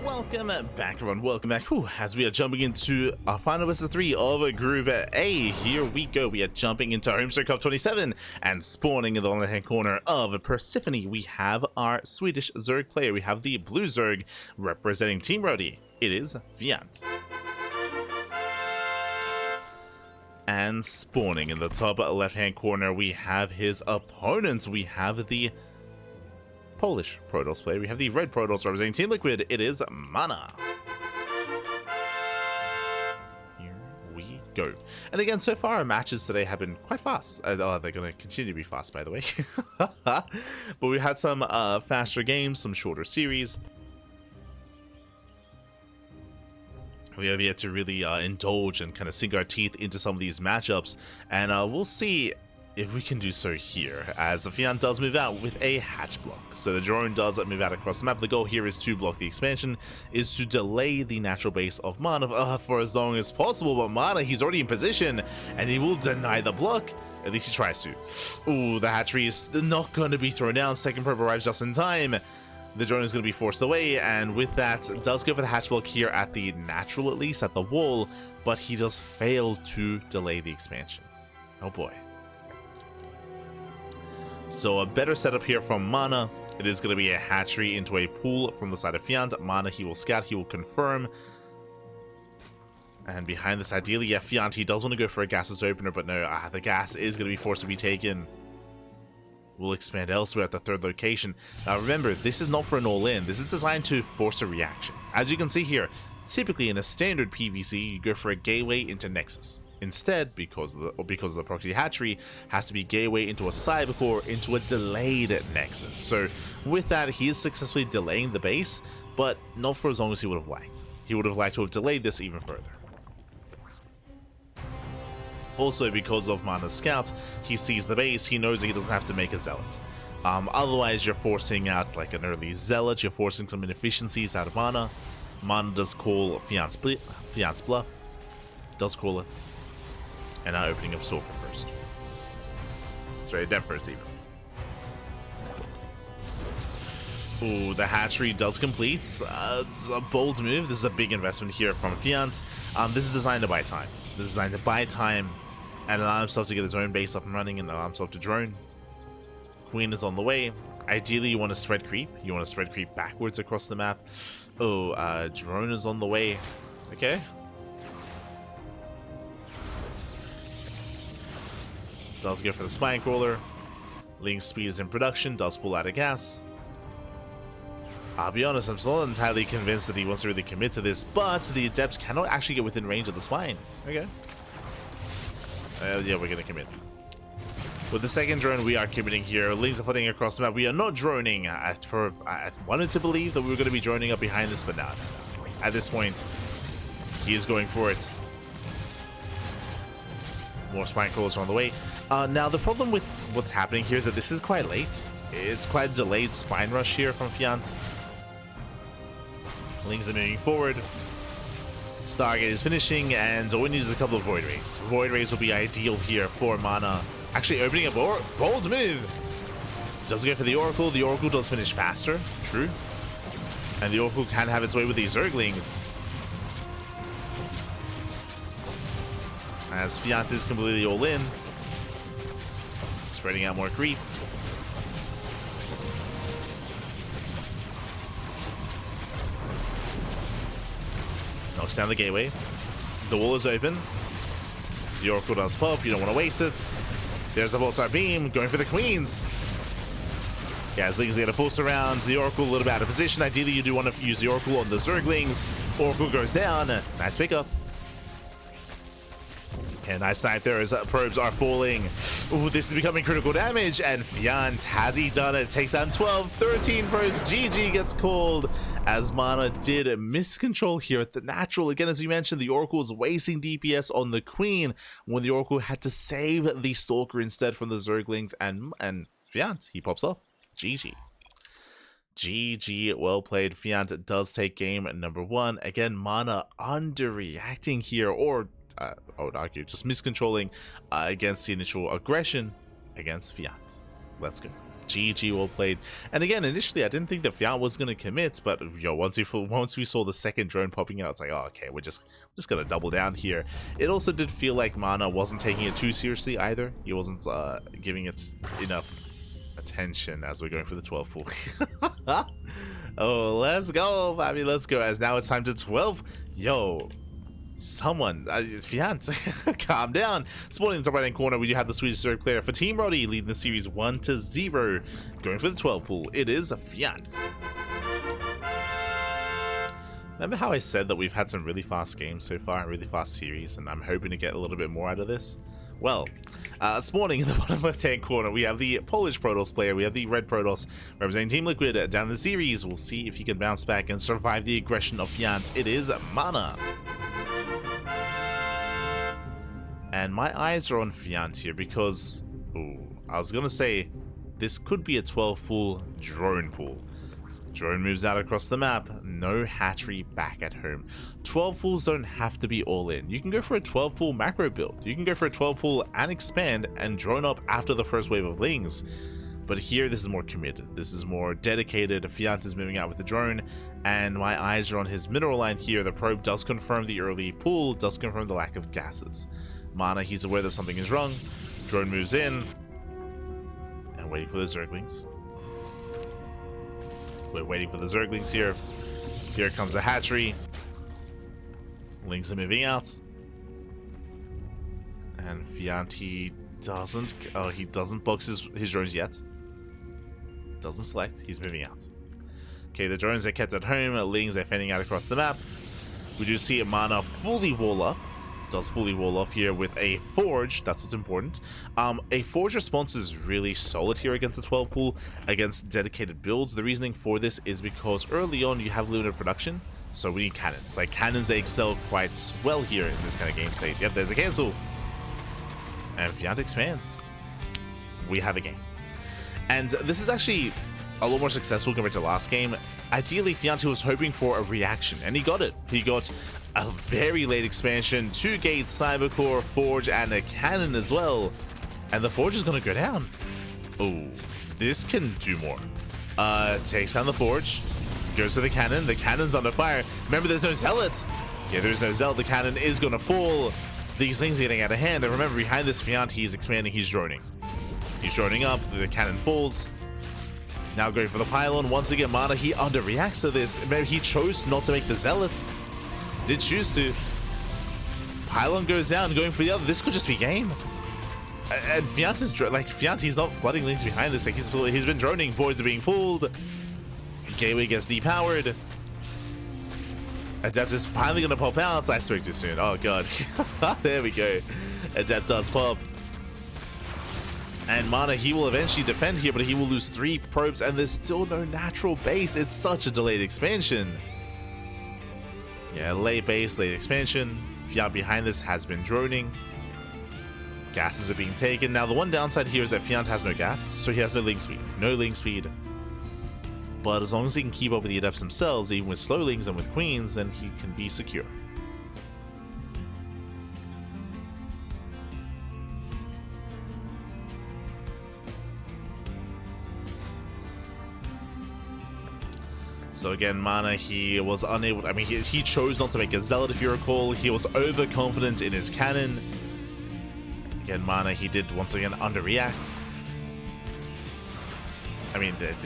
Welcome back, everyone. Welcome back. As we are jumping into our final best of 3 of Group A. Here we go. We are jumping into HomeStory Cup 27 and spawning in the left-hand corner of Persephone. We have our Swedish Zerg player. We have the blue Zerg representing Team Rody. It is Fjant. And spawning in the top left-hand corner, we have his opponent. We have the Polish Protoss player. We have the red Protoss representing Team Liquid. It is MaNa. Here we go. And again, so far our matches today have been quite fast. They're going to continue to be fast, by the way. But we had some faster games, some shorter series. We have yet to really indulge and kind of sink our teeth into some of these matchups. And we'll see if we can do so here, as Fjant does move out with a hatch block. So the drone does move out across the map. The goal here is to block the expansion, is to delay the natural base of MaNa for as long as possible. But MaNa, he's already in position, and he will deny the block. At least he tries to. Ooh, the hatchery is not going to be thrown down. Second probe arrives just in time. The drone is going to be forced away, and with that, does go for the hatch block here at the natural, at least, at the wall. But he does fail to delay the expansion. Oh boy. So a better setup here from MaNa. It is going to be a hatchery into a pool from the side of Fjant. MaNa, he will scout, he will confirm. And behind this, ideally, yeah, Fjant, he does want to go for a gases opener, but no, the gas is going to be forced to be taken. We'll expand elsewhere at the third location. Now remember, this is not for an all-in. This is designed to force a reaction. As you can see here, typically in a standard PvZ, you go for a gateway into Nexus. Instead, because of the proxy hatchery, has to be gateway into a cybercore into a delayed Nexus. So with that, he is successfully delaying the base, but not for as long as he would have liked. He would have liked to have delayed this even further. Also, because of MaNa's scout, he sees the base, he knows that he doesn't have to make a zealot. Otherwise, you're forcing out like an early zealot, you're forcing some inefficiencies out of MaNa. MaNa does call Fjant's bluff, does call it. And now opening up Stalker first. Sorry, Dev first even. Ooh, the hatchery does complete. It's a bold move. This is a big investment here from Fjant. This is designed to buy time. This is designed to buy time and allow himself to get his own base up and running and allow himself to drone. Queen is on the way. Ideally, you want to spread creep. You want to spread creep backwards across the map. Oh, drone is on the way. Okay. Does go for the spine crawler. Link speed is in production, does pull out of gas. I'll be honest, I'm still not entirely convinced that he wants to really commit to this, but the adepts cannot actually get within range of the spine. Okay. Yeah, we're gonna commit. With the second drone, we are committing here. Links are flooding across the map. We are not droning. I wanted to believe that we were going to be droning up behind this, but no. At this point, he is going for it. More spine crawlers are on the way. Now, the problem with what's happening here is that this is quite late. It's quite a delayed spine rush here from Fjant. Links are moving forward. Stargate is finishing, and all we need is a couple of Void Rays. Void Rays will be ideal here for MaNa. Actually, opening a bold move. Does go for the Oracle. The Oracle does finish faster. True. And the Oracle can have its way with these Zerglings. As Fjant is completely all in. Spreading out more creep. Knocks down the gateway. The wall is open. The Oracle does pop. You don't want to waste it. There's a Pulsar Beam going for the Queens. Yeah, Zlings get a full surround. The Oracle a little bit out of position. Ideally, you do want to use the Oracle on the Zerglings. Oracle goes down. Nice pickup. And nice snipe there as probes are falling. Ooh, this is becoming critical damage. And Fjant, has he done it? Takes down 12, 13 probes. GG gets called as MaNa did miscontrol here at the natural. Again, as you mentioned, the Oracle is wasting DPS on the Queen when the Oracle had to save the Stalker instead from the Zerglings. And Fjant, he pops off. GG. GG, well played. Fjant does take game number 1. Again, MaNa underreacting here, or I would argue just miscontrolling against the initial aggression against Fjant. Let's go. GG, well played. And again, initially I didn't think that Fjant was going to commit, but yo, once we saw the second drone popping out, it's like, oh, okay, we're just going to double down here. It also did feel like MaNa wasn't taking it too seriously either. He wasn't giving it enough attention as we're going for the 12 pool. Oh, let's go, Bobby, let's go. As now it's time to 12. Yo, someone, it's Fjant. Calm down. Spawning in the top right hand corner, we do have the Swedish third player for Team Roddy leading the series 1-0. Going for the 12 pool, it is Fjant. Remember how I said that we've had some really fast games so far, really fast series, and I'm hoping to get a little bit more out of this? Well, spawning in the bottom left-hand corner, we have the Polish Protoss player, we have the red Protoss representing Team Liquid down the series. We'll see if he can bounce back and survive the aggression of Fjant. It is MaNa. And my eyes are on Fjant here because, I was gonna say, this could be a 12 pool drone pool. Drone moves out across the map, no hatchery back at home. 12 pools don't have to be all in. You can go for a 12 pool macro build. You can go for a 12 pool and expand and drone up after the first wave of lings. But here, this is more committed. This is more dedicated. Fjant is moving out with the drone, and my eyes are on his mineral line here. The probe does confirm the early pool, does confirm the lack of gases. MaNa, he's aware that something is wrong. Drone moves in, and waiting for the Zerglings. We're waiting for the Zerglings here. Here comes the hatchery. Lings are moving out. And Fjant, he doesn't box his drones yet. Doesn't select, he's moving out. Okay, the drones are kept at home. Lings are fanning out across the map. We do see MaNa fully wall up. Does fully wall off here with a forge. That's what's important. A forge response is really solid here against the 12 pool, against dedicated builds. The reasoning for this is because early on you have limited production, so we need cannons. Like cannons, they excel quite well here in this kind of game state. Yep, there's a cancel, and Fjant expands. We have a game, and this is actually a lot more successful compared to last game. Ideally, Fjant was hoping for a reaction, and he got it. He got a very late expansion, 2 gates, cybercore, forge, and a cannon as well. And the forge is gonna go down. Oh, this can do more. Takes down the forge, goes to the cannon. The cannon's under fire. Remember, there's no zealot. Yeah, there's no zealot. The cannon is gonna fall. These things are getting out of hand. And remember, behind this Fjant, he's expanding, he's droning. He's droning up, the cannon falls. Now going for the pylon. Once again, MaNa, he underreacts to this. Maybe he chose not to make the zealot. Did choose to. Pylon goes down, going for the other. This could just be game. And Fjant is like Fjant. He's not flooding links behind this. Like he's been droning. Boards are being pulled. Gateway gets depowered. Adept is finally gonna pop out. I spoke too soon. Oh god. There we go. Adept does pop. And MaNa, he will eventually defend here, but he will lose 3 probes, and there's still no natural base. It's such a delayed expansion. Yeah, late base, late expansion. Fjant behind this has been droning. Gases are being taken. Now, the one downside here is that Fjant has no gas, so he has no link speed. No link speed. But as long as he can keep up with the adepts themselves, even with slow links and with queens, then he can be secure. So again, MaNa, he was unable, I mean, he chose not to make a zealot, if you recall. He was overconfident in his cannon. Again, MaNa, he did once again underreact. I mean, it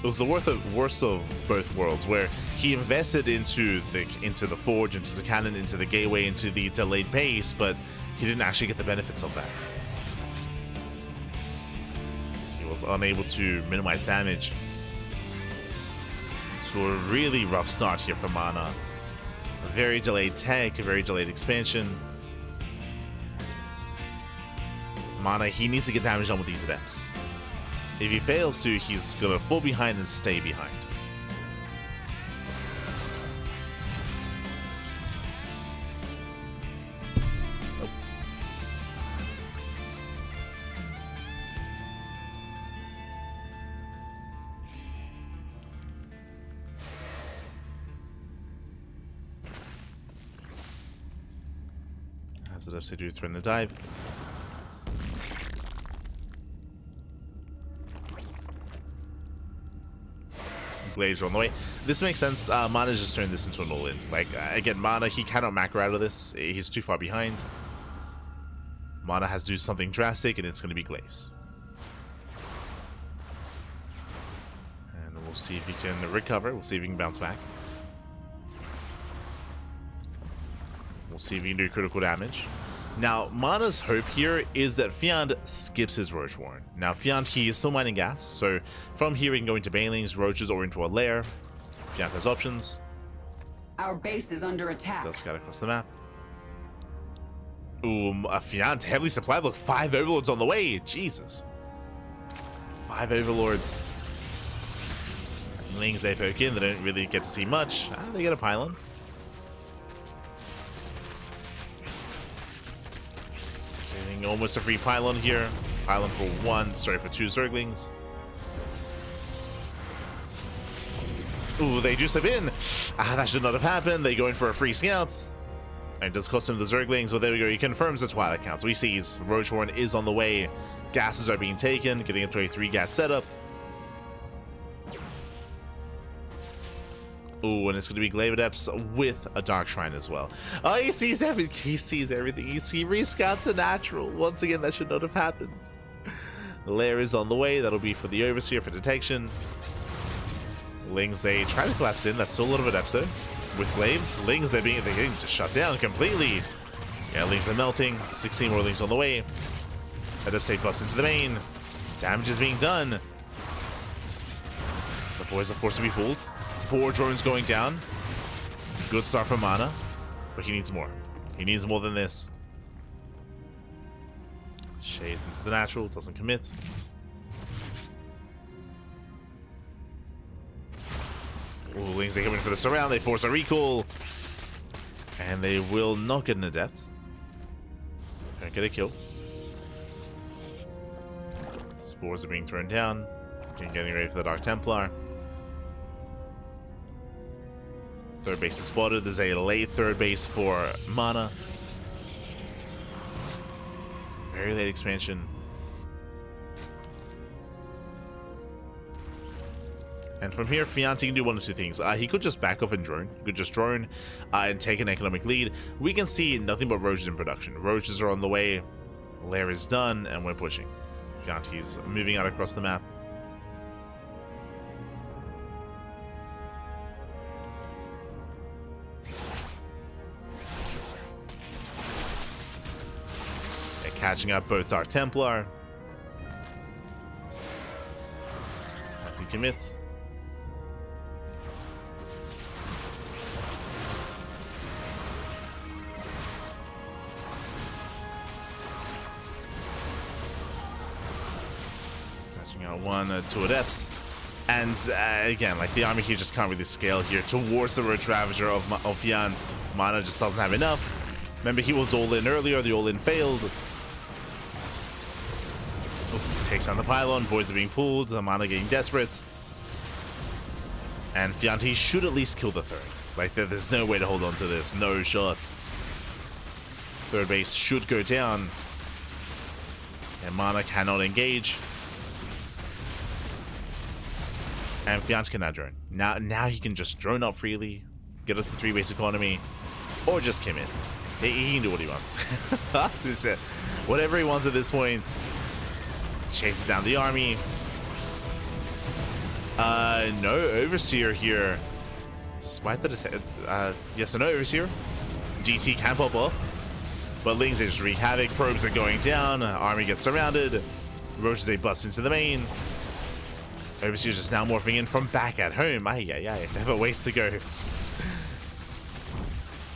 was the worst of both worlds, where he invested into the forge, into the cannon, into the gateway, into the delayed base, but he didn't actually get the benefits of that. He was unable to minimize damage. So a really rough start here for MaNa. A very delayed tech, a very delayed expansion. MaNa, he needs to get damage done with these adepts. If he fails to, he's gonna fall behind and stay behind. Nope. As the adepts do threaten to dive. Glaives are on the way. This makes sense. MaNa's just turned this into an all-in. Like, again, MaNa, he cannot macro out of this. He's too far behind. MaNa has to do something drastic, and it's going to be Glaives. And we'll see if he can recover. We'll see if he can bounce back. We'll see if he can do critical damage. Now, MaNa's hope here is that Fjant skips his Roach Warren. Now, Fjant, he is still mining gas, so from here he can go into Banelings, Roaches, or into a lair. Fjant has options. Our base is under attack. Does scout across the map. Ooh, Fjant, heavily supplied. Look, 5 Overlords on the way. Jesus. 5 Overlords. Lings, they poke in. They don't really get to see much. They get a pylon. Getting almost a free pylon here. Pylon for 2 Zerglings. Ooh, they do slip in. That should not have happened. They go in for a free scouts. And it does cost him the Zerglings, but there we go. He confirms the Twilight count. So he sees Roach Warren is on the way. Gases are being taken, getting up to a 3-gas setup. Ooh, and it's going to be Glaive Adepts with a Dark Shrine as well. Oh, he sees everything. He sees everything. He rescouts a natural. Once again, that should not have happened. The lair is on the way. That'll be for the Overseer for detection. Lings, they try to collapse in. That's still a lot of Adepts though. With Glaives, Lings, they're getting just shut down completely. Yeah, Lings are melting. 16 more Lings on the way. Adepts, they bust into the main. Damage is being done. The boys are forced to be pulled. 4 drones going down. Good start for MaNa, but he needs more. He needs more than this. Shades into the natural, doesn't commit. Ooh, Lings, they come in for the surround, they force a recall. And they will not get an Adept. Don't get a kill. Spores are being thrown down. Getting ready for the Dark Templar. Third base is spotted. There's a late third base for MaNa. Very late expansion. And from here, Fjant can do one of 2 things. He could just back off and drone. He could just drone and take an economic lead. We can see nothing but Roaches in production. Roaches are on the way. Lair is done, and we're pushing. Fjant, he's moving out across the map. Catching up both Dark Templar. He commits. Catching out 1, 2 Adepts. And again, like the army here just can't really scale here towards the Roach Ravager of Fjant. MaNa just doesn't have enough. Remember, he was all in earlier. The all in failed. Takes on the pylon, boys are being pulled, MaNa getting desperate. And Fjant, he should at least kill the 3rd. Like, there's no way to hold on to this. No shots. 3rd base should go down. And MaNa cannot engage. And Fjant can now drone. Now he can just drone up freely, get up to 3-base economy, or just kim in. He can do what he wants. This is it. Whatever he wants at this point. Chases down the army. No Overseer here. Despite the yes or no Overseer. GT can pop off. But Lings, they just wreak havoc. Probes are going down. Army gets surrounded. Roaches, they bust into the main. Overseer's just now morphing in from back at home. Ay. They have a ways to go.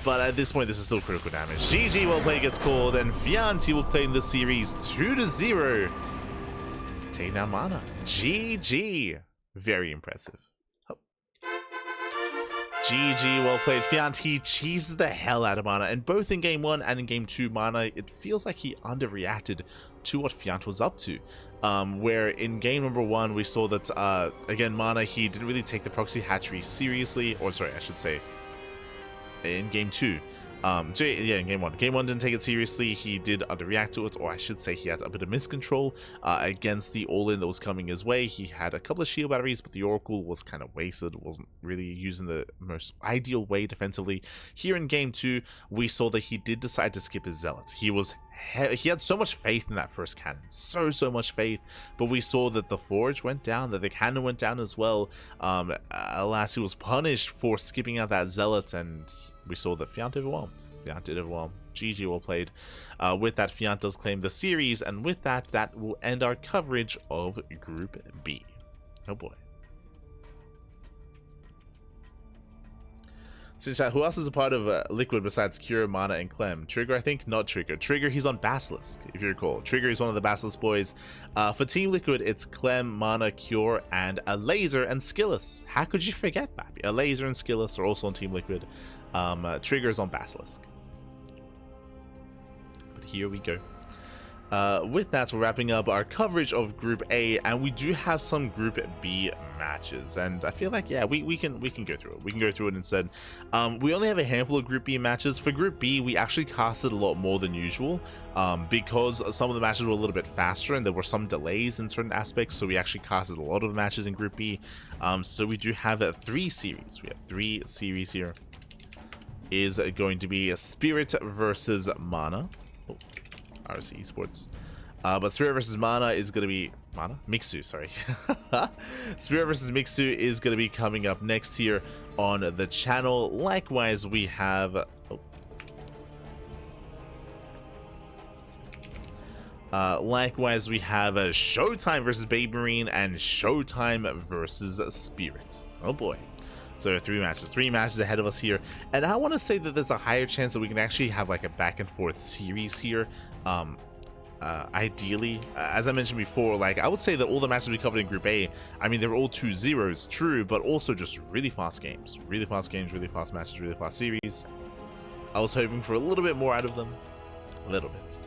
But at this point, this is still critical damage. GG, well played gets called. And Fjant, he will claim the series 2-0. Taking down MaNa. GG. Very impressive. Oh. GG, well played. Fjant, he cheeses the hell out of MaNa. And both in Game 1 and in Game 2, MaNa, it feels like he underreacted to what Fjant was up to. Where in Game number 1, we saw that, again, MaNa, he didn't really take the proxy hatchery seriously. Or sorry, I should say, in Game 2. So yeah, in game one didn't take it seriously. He did underreact to it, or I should say he had a bit of miscontrol against the all-in that was coming his way. He had a couple of shield batteries, but the Oracle was kind of wasted, wasn't really using the most ideal way defensively. Here in game 2, we saw that he did decide to skip his Zealot. He had so much faith in that first cannon, so much faith, but we saw that the Forge went down, that the cannon went down as well. Alas, he was punished for skipping out that Zealot, and we saw that Fjant overwhelmed. GG, well played. With that, Fjant does claim the series, and with that, that will end our coverage of Group B. Oh boy. So chat, who else is a part of Liquid besides Cure, MaNa, and Clem? Trigger, I think? Not Trigger. Trigger, he's on Basilisk, if you recall. Trigger is one of the Basilisk boys. For Team Liquid, it's Clem, MaNa, Cure, and a Laser and Skillus. How could you forget that? A Laser and Skillus are also on Team Liquid. Trigger is on Basilisk. But here we go. With that, we're wrapping up our coverage of Group A, and we do have some Group B matches, and I feel like, yeah, we can go through it. We can go through it instead. We only have a handful of Group B matches. For Group B, we actually casted a lot more than usual, because some of the matches were a little bit faster, and there were some delays in certain aspects, so we actually casted a lot of matches in Group B. So we do have 3 series. We have 3 series here. Is going to be a Spirit versus MaNa. RC Esports. But Spirit versus MaNa is going to be Mixu, sorry. Spirit versus Mixu is going to be coming up next here on the channel. Likewise, we have Showtime versus Baby Marine and Showtime versus Spirit. Oh boy. So 3 matches ahead of us here, and I want to say that there's a higher chance that we can actually have like a back and forth series here. Ideally, as I mentioned before, like I would say that all the matches we covered in Group A, I mean, they were all 2-0s, true, but also just really fast games, really fast matches, really fast series. I was hoping for a little bit more out of them, a little bit.